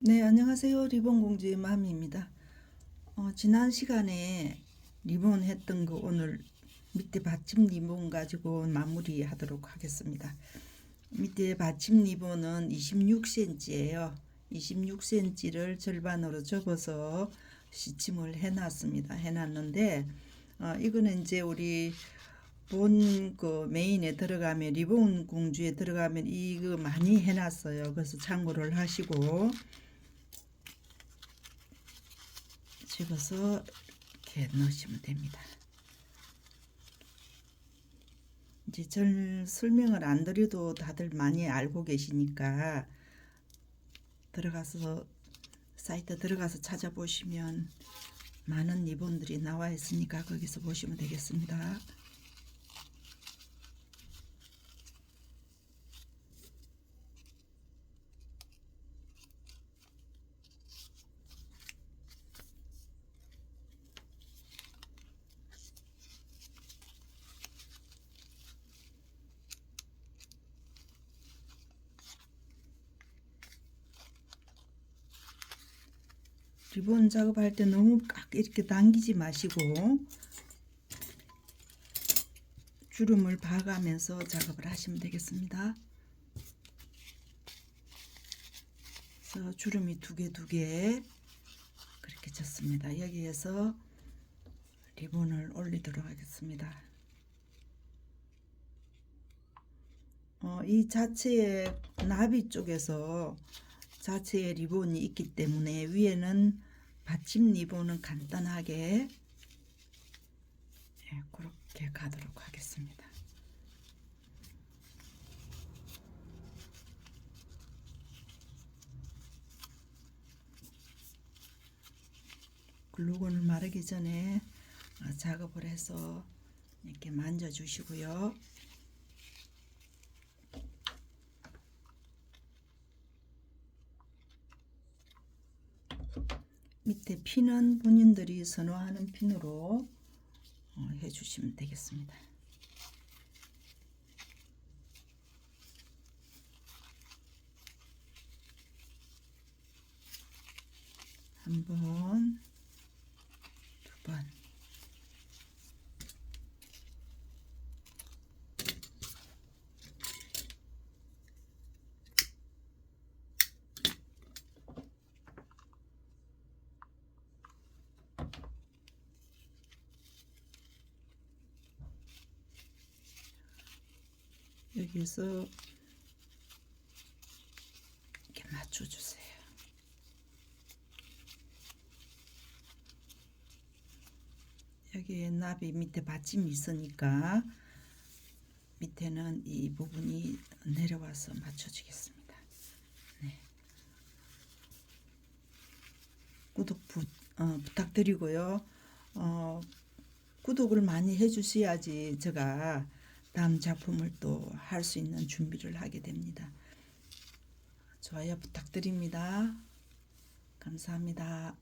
네, 안녕하세요. 리본공주의 맘입니다. 지난 시간에 리본 했던 거 오늘 밑에 받침 리본 가지고 마무리 하도록 하겠습니다. 밑에 받침 리본은 26cm예요. 26cm를 절반으로 접어서 시침을 해놨는데 이거는 이제 우리 본 그 메인에 들어가면 리본 공주에 들어가면 이거 많이 해놨어요. 그래서 참고를 하시고 집어서 이렇게 넣으시면 됩니다. 이제 절 설명을 안 드려도 다들 많이 알고 계시니까 들어가서 사이트 들어가서 찾아보시면 많은 리본들이 나와 있으니까 거기서 보시면 되겠습니다. 리본 작업할 때 너무 꽉 이렇게 당기지 마시고 주름을 봐가면서 작업을 하시면 되겠습니다. 그래서 주름이 두 개 그렇게 쳤습니다. 여기에서 리본을 올리도록 하겠습니다. 이 자체의 나비 쪽에서 자체의 리본이 있기 때문에 위에는 받침 리본은 간단하게 그렇게 가도록 하겠습니다. 글루건을 마르기 전에 작업을 해서 이렇게 만져 주시고요. 밑에 핀은 본인들이 선호하는 핀으로 해주시면 되겠습니다. 한 번, 두 번. 여기서 이렇게 맞춰주세요. 여기에 나비 밑에 받침이 있으니까 밑에는 이 부분이 내려와서 맞춰주겠습니다. 네. 구독 부탁드리고요. 구독을 많이 해주셔야지 제가 다음 작품을 또 할 수 있는 준비를 하게 됩니다. 좋아요 부탁드립니다. 감사합니다.